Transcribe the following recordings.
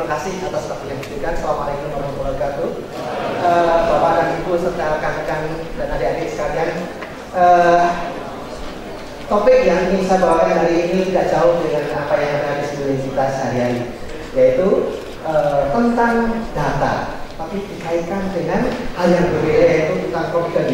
kasih atas waktu yang diberikan. Assalamualaikum warahmatullahi wabarakatuh. Bapak dan Ibu serta rekan-rekan dan adik-adik sekalian. Topik yang ingin saya bawakan hari ini tidak jauh dengan apa yang ada di sekeliling kita sehari-hari, yaitu tentang data, tapi dikaitkan dengan hal yang berbeda, yaitu tentang COVID-19.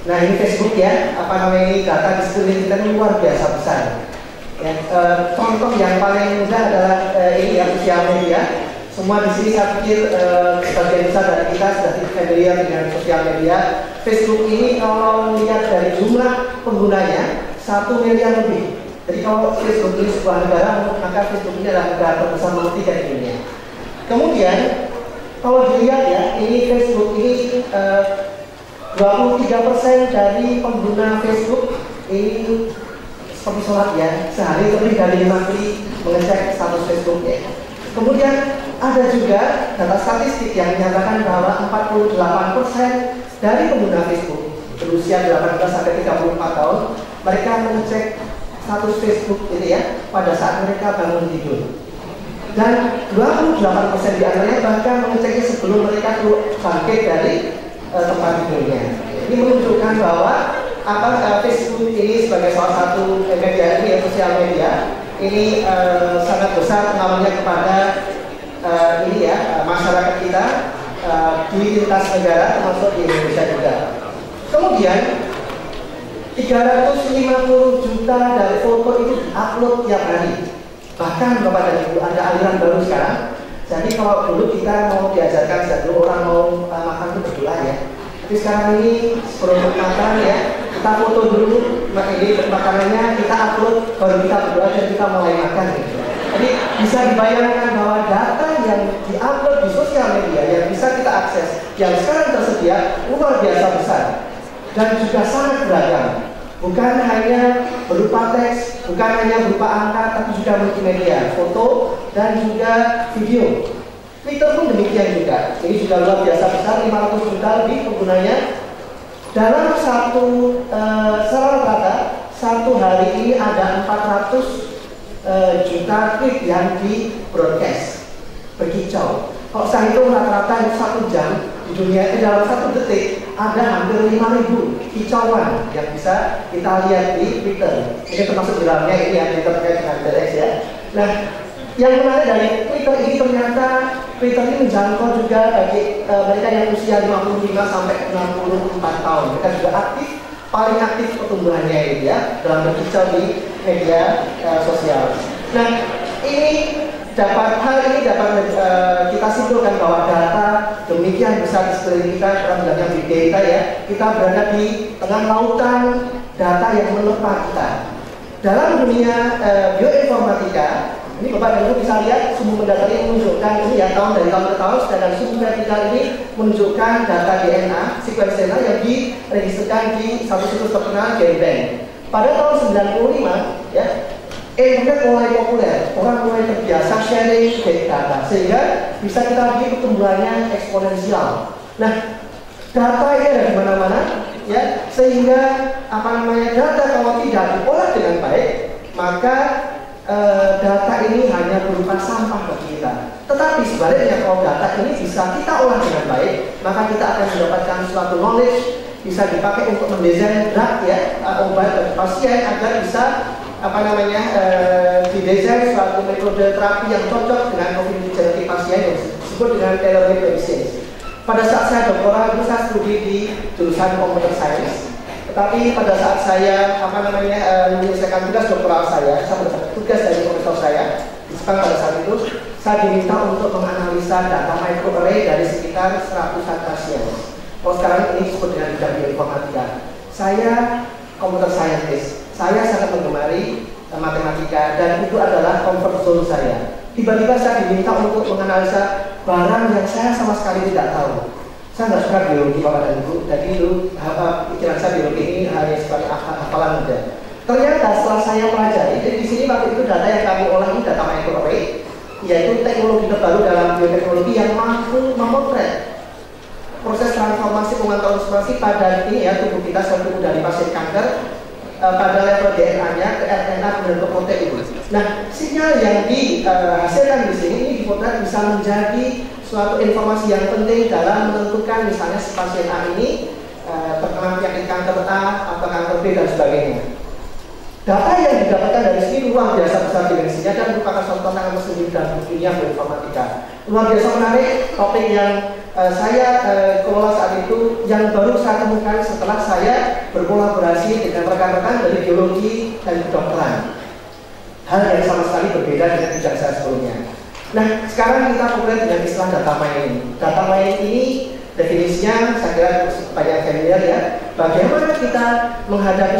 Nah ini Facebook ya, ini data di sekeliling kita ini luar biasa besar. Ya, contoh yang paling mudah adalah ini ya, sosial media. Semua di sini saya pikir sebagian besar dari kita sudah familiar dengan sosial media. Facebook ini kalau lihat dari jumlah penggunanya 1 miliar lebih. Jadi kalau Facebook ini sebuah negara, maka Facebook ini adalah negara terbesar nomor 3 di dunia. Kemudian kalau dilihat ya, ini Facebook ini 23% dari pengguna Facebook ini seperti sholat ya, sehari lebih dari 5 kali mengecek status Facebooknya. Kemudian ada juga data statistik yang menyatakan bahwa 48% dari pengguna Facebook berusia 18 sampai 34 tahun mereka mengecek status Facebook ini ya pada saat mereka bangun tidur. Dan 28% di antaranya bahkan mengeceknya sebelum mereka bangkit dari tempat tidurnya. Ini menunjukkan bahwa Facebook ini sebagai salah satu media ini, sosial media ini sangat besar pengaruhnya kepada masyarakat kita di lintas negara termasuk di Indonesia juga. Kemudian 350 juta dari foto itu upload tiap hari. Bahkan Bapak dan Ibu ada aliran baru sekarang. Jadi kalau dulu kita mau diajarkan satu orang mau makan itu berdoa ya. Tapi sekarang ini sebelum makan ya, kita foto dulu ini makanannya, kita upload, baru kita berdoa dan kita mulai makan gitu. Jadi bisa dibayangkan bahwa data yang diupload di sosial media yang bisa kita akses, yang sekarang tersedia luar biasa besar dan juga sangat beragam. Bukan hanya berupa teks, bukan hanya berupa angka, tapi juga multimedia, foto dan juga video. Twitter pun demikian juga. Ini juga luar biasa besar, 500 juta lebih penggunanya. Dalam secara rata, satu hari ini ada 400 juta tweet yang di broadcast, berkicau. Kalau saya hitung rata-rata 1 jam di dunia ini dalam 1 detik ada hampir 5.000 kicauan yang bisa kita lihat di Twitter. Ini termasuk dalamnya ini yang terkait dengan X ya. Nah, yang menarik dari Twitter ini ternyata Twitter ini menjangkau juga bagi mereka yang usia 55 sampai 64 tahun. Mereka juga aktif, paling aktif pertumbuhannya ini ya dalam berkicau di media sosial. Nah, hal ini dapat kita simpulkan bahwa data demikian besar di sekeliling kita, kita bilangnya big data ya. Kita berada di tengah lautan data yang menerpa kita. Dalam dunia bioinformatika, ini Bapak dan Ibu bisa lihat sumber data ini menunjukkan ini ya dari tahun ke tahun, sedangkan sumber vertikal ini menunjukkan data DNA, sequence DNA yang diregistrkan di satu situs terkenal GenBank. Pada tahun 95 ya, internet mulai populer, orang mulai terbiasa sharing data sehingga bisa kita lihat pertumbuhannya eksponensial. Nah, data ini ada di mana-mana ya, sehingga data kalau tidak diolah dengan baik, maka data ini hanya berupa sampah bagi kita. Tetapi sebaliknya kalau data ini bisa kita olah dengan baik, maka kita akan mendapatkan suatu knowledge, bisa dipakai untuk mendesain drug ya, obat bagi pasien agar bisa didesain suatu metode terapi yang cocok dengan kondisi genetik pasien yang disebut dengan tailor-made medicine. Pada saat saya doktoral itu saya studi di jurusan computer science. Tetapi pada saat saya menyelesaikan tugas doktoral saya mendapat tugas dari profesor saya di Jepang pada saat itu, saya diminta untuk menganalisa data microarray dari sekitar 100-an pasien. Kalau sekarang ini disebut dengan bidang bioinformatika. Saya computer scientist. Saya sangat menggemari matematika dan itu adalah comfort zone saya. Tiba-tiba saya diminta untuk menganalisa barang yang saya sama sekali tidak tahu. Saya nggak suka biologi Bapak dan Ibu, jadi dulu pikiran saya biologi ini hanya sebagai hafalan saja. Ternyata setelah saya pelajari, jadi di sini waktu itu data yang kami olah ini data microarray, yaitu teknologi terbaru dalam bioteknologi yang mampu memotret proses transformasi transformasi pada ini ya tubuh kita, sel tubuh dari pasien kanker pada level DNA-nya ke RNA kemudian ke protein. Nah, sinyal yang dihasilkan di sini ini dipotret bisa menjadi suatu informasi yang penting dalam menentukan misalnya si pasien A ini terkena penyakit kanker A atau kanker B dan sebagainya. Data yang didapatkan dari sini luar biasa besar dimensinya dan merupakan suatu tantangan tersendiri dalam dunia bioinformatika. Luar biasa menarik topik yang saya kelola saat itu yang baru saya temukan setelah saya berkolaborasi dengan rekan-rekan dari biologi dan kedokteran. Hal yang sama sekali berbeda dengan bidang saya sebelumnya. Nah, sekarang kita mulai dengan istilah data mining. Data mining ini definisinya saya kira banyak familiar ya. Bagaimana kita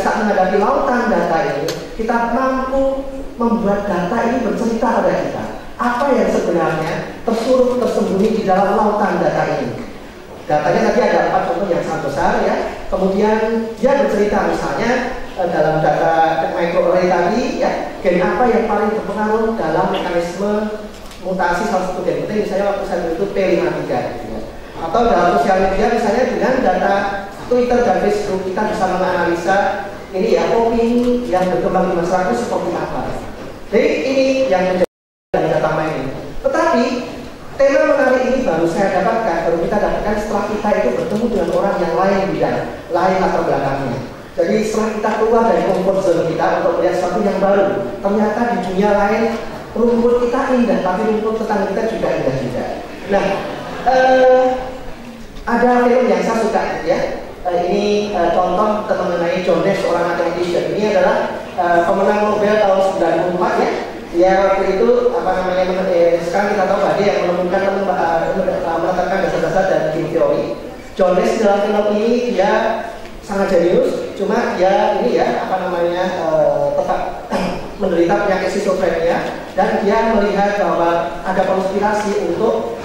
saat menghadapi lautan data ini, kita mampu membuat data ini bercerita pada kita. Apa yang sebenarnya tersembunyi di dalam lautan data ini. Datanya tadi ada 4 contoh yang sangat besar ya. Kemudian dia bercerita misalnya dalam data microarray tadi ya, gen apa yang paling berpengaruh dalam mekanisme mutasi salah satu gen penting, misalnya waktu saya itu P53 gitu ya. Atau dalam sosial media misalnya dengan data Twitter dan Facebook kita bisa menganalisa ini ya opini yang berkembang di masyarakat seperti apa. Jadi ini yang menjadi data mining. Tetapi tema menarik ini baru saya dapatkan, baru kita dapatkan setelah kita itu bertemu dengan orang yang lain bidang, lain latar belakangnya. Jadi setelah kita keluar dari comfort zone kita untuk melihat sesuatu yang baru, ternyata di dunia lain rumput kita indah, tapi rumput tetangga kita juga indah juga. Nah, ada film yang saya suka ya. Ini contoh mengenai John Nash, seorang mathematician. Ini adalah pemenang Nobel tahun 94 ya. Ya waktu itu sekarang kita tahu bahwa dia yang menetapkan dasar-dasar dari game teori. John Nash dalam film ini dia sangat jenius, cuma dia ini ya tetap menderita penyakit skizofrenia dan dia melihat bahwa ada konspirasi untuk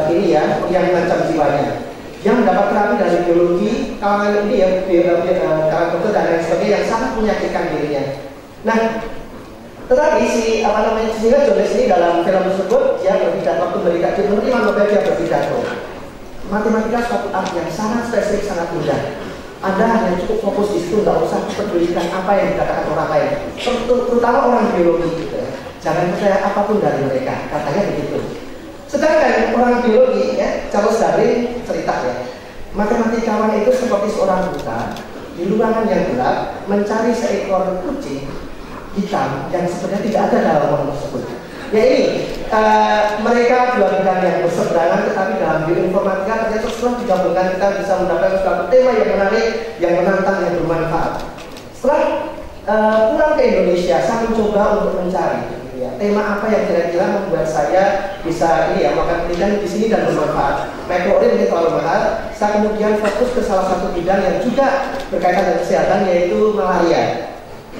yang mengancam jiwanya. Dia mendapat terapi dari biologi kalangan ini ya, kalangan dokter dan lain sebagainya yang sangat menyakitkan dirinya. Nah, tetapi sehingga John Nash ini dalam film tersebut dia berpidato waktu menerima Nobel, dia berpidato. Matematika suatu art yang sangat spesifik, sangat mudah. Anda hanya cukup fokus di situ, nggak usah pedulikan apa yang dikatakan orang lain, terutama orang biologi gitu ya. Jangan percaya apapun dari mereka, katanya begitu. Sedangkan orang biologi ya, Charles Darwin cerita ya, matematikawan itu seperti seorang buta di ruangan yang gelap mencari seekor kucing hitam yang sebenarnya tidak ada dalam ruangan tersebut. Ya ini mereka dua bidang yang berseberangan, tetapi dalam bioinformatika ternyata setelah digabungkan kita bisa mendapatkan suatu tema yang menarik, yang menantang, yang bermanfaat. Setelah pulang ke Indonesia, saya mencoba untuk mencari ya, tema apa yang kira-kira membuat saya bisa melakukan penelitian di sini dan bermanfaat. Microarray ini terlalu mahal. Saya kemudian fokus ke salah satu bidang yang juga berkaitan dengan kesehatan, yaitu malaria.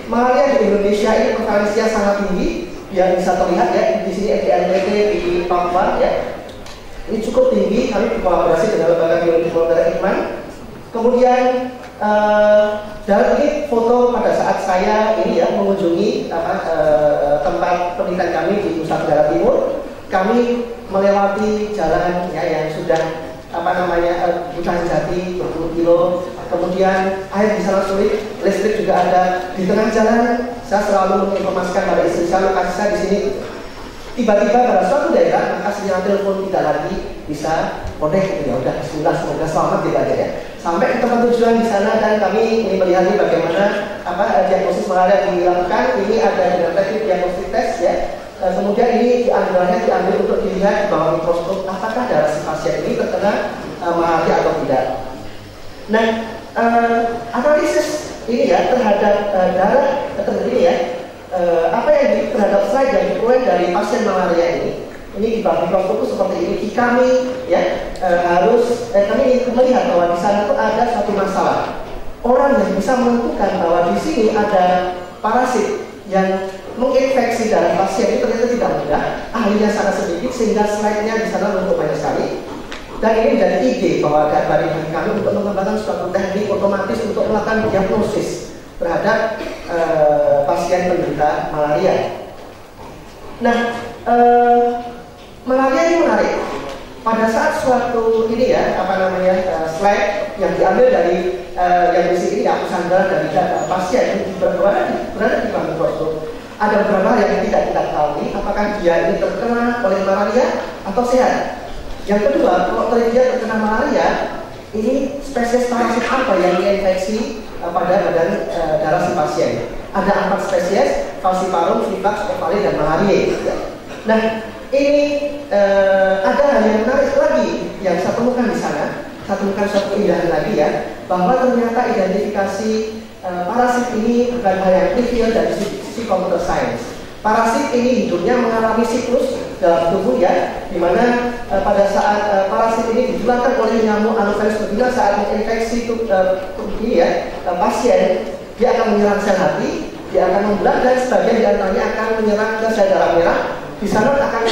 Malaria di Indonesia ini prevalensinya sangat tinggi. Yang bisa terlihat ya di sini NTT di Papua ya, ini cukup tinggi. Kami berkolaborasi dengan lembaga biologi molekuler Ikman. Kemudian dan ini foto pada saat saya mengunjungi tempat penelitian kami di Nusa Tenggara Timur. Kami melewati jalan ya yang sudah hutan jati berpuluh kilo. Kemudian air di sana sulit, listrik juga ada. Di tengah jalan saya selalu menginformasikan pada istri saya lokasi saya di sini. Tiba-tiba pada suatu daerah maka sinyal telepon tidak lagi bisa connect gitu ya. Udah bismillah, semoga selamat gitu aja ya. Sampai ke tempat tujuan di sana dan kami ini melihat bagaimana diagnosis malaria dilakukan. Ini ada dengan teknik diagnostik tes ya. Kemudian ini diambil untuk dilihat di bawah mikroskop apakah darah si pasien ini terkena malaria atau tidak. Nah, analisis ini ya terhadap darah ini ya apa yang terhadap slide yang diperoleh dari pasien malaria ini di bawah mikroskop seperti ini. Kami ya kami ingin melihat bahwa di sana itu ada satu masalah. Orang yang bisa menentukan bahwa di sini ada parasit yang menginfeksi darah pasien itu ternyata tidak mudah, ahlinya sangat sedikit sehingga slide-nya di sana untuk banyak sekali. Dan ini menjadi ide bahwa dari kami untuk mengembangkan suatu teknik otomatis untuk melakukan diagnosis terhadap pasien penderita malaria. Nah, malaria ini menarik. Pada saat suatu slide yang diambil dari yang berisi ini akusan darah dari data pasien yang berada di bawah mikroskop. Ada beberapa hal yang tidak kita ketahui, apakah dia ini terkena oleh malaria atau sehat. Yang kedua, kalau dia terkena malaria, ini spesies parasit apa yang diinfeksi pada badan darah si pasien? Ada 4 spesies, falciparum, vivax, ovari, dan malaria. Nah, ini ada hal yang menarik lagi yang saya temukan di sana. Saya temukan suatu keindahan lagi ya, bahwa ternyata identifikasi parasit ini bukan hal yang trivial dari sisi computer science. Parasit ini hidupnya mengalami siklus dalam tubuh ya, di mana pada saat parasit ini ditularkan oleh nyamuk Anopheles betina saat menginfeksi tubuh ini ya, pasien, dia akan menyerang sel hati, dia akan membelah dan sebagian di antaranya akan menyerang ke sel darah merah. Di sana akan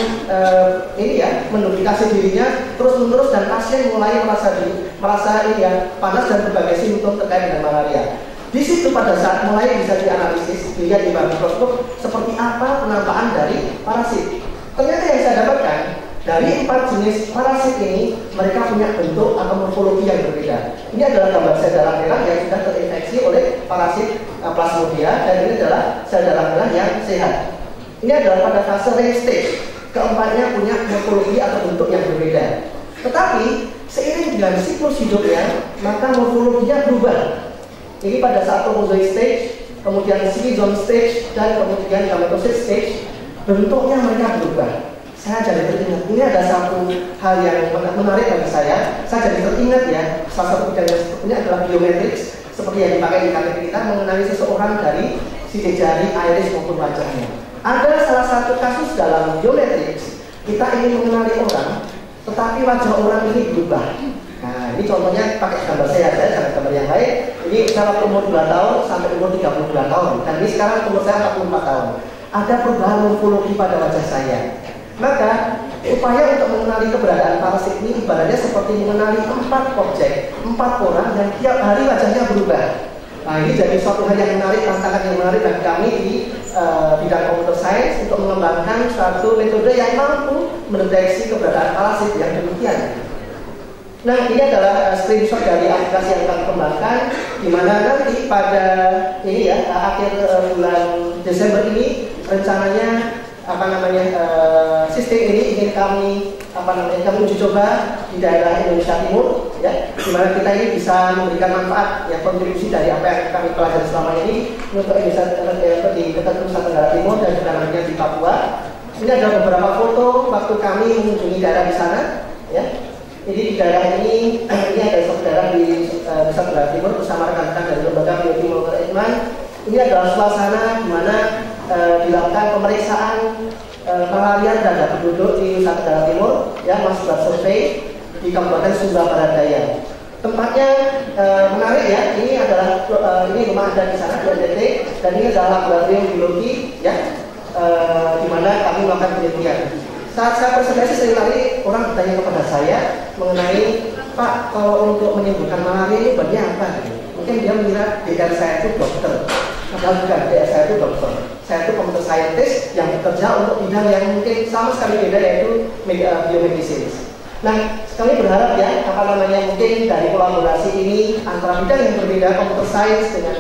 ini ya, menduplikasi dirinya terus-menerus dan pasien mulai merasa ini ya, panas dan berbagai simptom terkait dengan malaria. Di situ pada saat mulai bisa dianalisis, dilihat di bawah mikroskop seperti apa penampakan dari parasit. Ternyata yang saya dapatkan dari 4 jenis parasit ini, mereka punya bentuk atau morfologi yang berbeda. Ini adalah gambar sel darah merah yang sudah terinfeksi oleh parasit plasmodium, dan ini adalah sel darah merah yang sehat. Ini adalah pada fase ring stage. Keempatnya punya morfologi atau bentuk yang berbeda. Tetapi seiring dengan siklus hidupnya, maka morfologinya berubah. Ini pada saat chromozoid stage, kemudian chromosome stage, dan kemudian gametosis stage, bentuknya mereka berubah. Saya jadi teringat, ini ada satu hal yang menarik bagi saya. Saya jadi teringat ya, salah satu bidang yang sepertinya adalah biometrics, seperti yang dipakai di KTP kita, mengenali seseorang dari sidik jari, iris maupun wajahnya. Ada salah satu kasus dalam biometrics, kita ingin mengenali orang, tetapi wajah orang ini berubah. Nah, ini contohnya pakai gambar saya jangan gambar yang lain. Ini saya umur 2 tahun sampai umur 32 tahun. Dan ini sekarang umur saya 44 tahun. Ada perubahan morfologi pada wajah saya. Maka, upaya untuk mengenali keberadaan parasit ini ibaratnya seperti mengenali 4 objek, 4 orang yang tiap hari wajahnya berubah. Nah, ini jadi suatu hal yang menarik, tantangan yang menarik bagi kami di bidang computer science untuk mengembangkan suatu metode yang mampu mendeteksi keberadaan parasit yang demikian. Nah, ini adalah screenshot dari aplikasi yang kami kembangkan, di mana nanti pada ini ya, akhir bulan Desember ini rencananya sistem ini ingin kami uji coba di daerah Indonesia Timur ya, di mana kita ini bisa memberikan manfaat ya, kontribusi dari apa yang kami pelajari selama ini untuk Indonesia di dekat Nusa Tenggara Timur dan juga nantinya di Papua. Ini ada beberapa foto waktu kami mengunjungi daerah di sana ya. Jadi di daerah ini ada satu daerah di Nusa Tenggara Timur bersama rekan-rekan dari lembaga biologi molekuler Eijkman. Ini adalah suasana di mana dilakukan pemeriksaan malaria terhadap penduduk di Nusa Tenggara Timur, ya, Mas buat survei di Kabupaten Sumba Barat Daya. Tempatnya menarik ya. Ini adalah ini rumah ada di sana di NTT, dan ini adalah laboratorium biologi ya, di mana kami melakukan penelitian. Saat saya presentasi seringkali orang bertanya kepada saya mengenai, Pak, kalau untuk menyembuhkan malaria ini bahannya apa? Mungkin dia mengira DR saya itu dokter. Padahal bukan, DR saya itu dokter. Saya itu computer scientist yang bekerja untuk bidang yang mungkin sama sekali beda, yaitu biomedicine. Nah, kami berharap ya, mungkin dari kolaborasi ini antara bidang yang berbeda, computer science dengan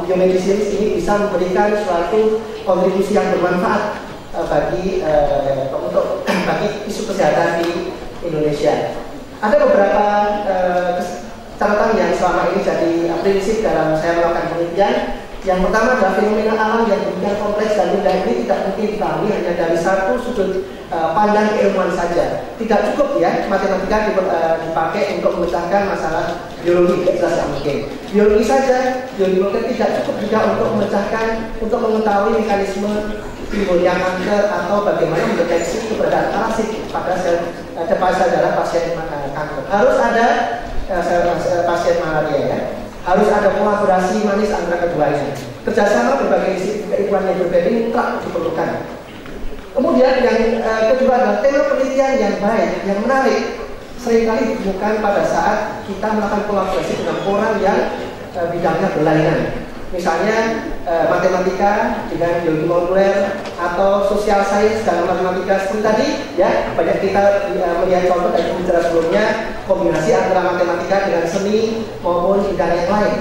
biomedicine ini bisa memberikan suatu kontribusi yang bermanfaat bagi isu kesehatan di Indonesia. Ada beberapa catatan yang selama ini jadi prinsip dalam saya melakukan penelitian. Yang pertama adalah fenomena alam yang demikian kompleks dan indah ini tidak mungkin dipahami hanya dari satu sudut pandang keilmuan saja. Tidak cukup ya matematika dipakai untuk memecahkan masalah biologi, tidak jelas mungkin. Biologi saja, biologi tidak cukup juga untuk memecahkan, untuk mengetahui mekanisme timbulnya kanker atau bagaimana mendeteksi keberadaan parasit pada sel darah pasien kanker. Harus ada pasien malaria ya. Harus ada kolaborasi manis antara keduanya. Kerjasama berbagai disiplin keilmuan yang berbeda ini mutlak diperlukan. Kemudian yang kedua adalah tema penelitian yang baik, yang menarik. Seringkali ditemukan pada saat kita melakukan kolaborasi dengan orang yang bidangnya berlainan. Misalnya matematika dengan biologi molekuler atau sosial sains dalam matematika seperti tadi ya, banyak kita melihat contoh dari pembicara sebelumnya, kombinasi antara matematika dengan seni maupun bidang yang lain.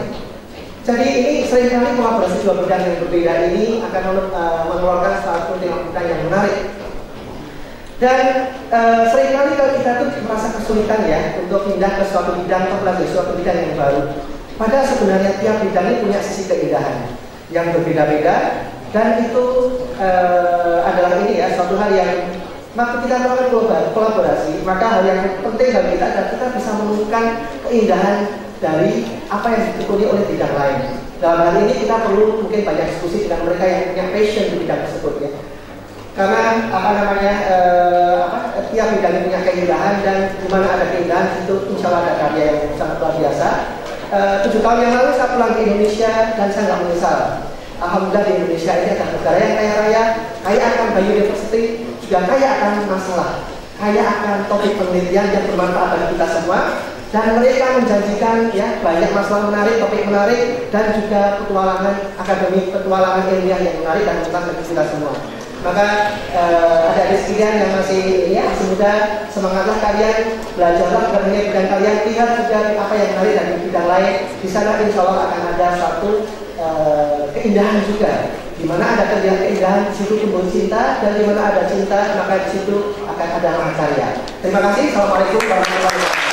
Jadi ini seringkali kolaborasi dua bidang yang berbeda ini akan mengeluarkan satu tengok bidang yang menarik. Dan seringkali kalau kita tuh merasa kesulitan ya untuk pindah ke suatu bidang atau belajar suatu bidang yang baru. Padahal sebenarnya tiap bidang ini punya sisi keindahan yang berbeda-beda, dan itu adalah ini ya suatu hal yang waktu kita melakukan kolaborasi, maka hal yang penting bagi kita adalah kita bisa menemukan keindahan dari apa yang ditekuni oleh bidang lain. Dalam hal ini kita perlu mungkin banyak diskusi dengan mereka yang punya passion di bidang tersebut ya. Karena tiap bidang punya keindahan, dan di mana ada keindahan itu insya Allah ada karya yang sangat luar biasa. 7 tahun yang lalu saya pulang ke Indonesia dan saya nggak menyesal. Alhamdulillah di Indonesia ini adalah negara yang kaya raya, kaya akan biodiversity, juga kaya akan masalah, kaya akan topik penelitian yang bermanfaat bagi kita semua. Dan mereka menjanjikan ya banyak masalah menarik, topik menarik, dan juga petualangan akademik, petualangan ilmiah yang menarik dan bermanfaat bagi kita semua. Maka adik-adik sekalian yang masih muda, semangatlah kalian, belajarlah bukan hanya bidang kalian, lihat juga apa yang menarik dari bidang lain. Di sana insya Allah akan ada satu keindahan juga. Di mana ada keindahan, di situ tumbuh cinta, dan di mana ada cinta, maka di situ akan ada mahakarya. Terima kasih. Assalamualaikum warahmatullahi wabarakatuh.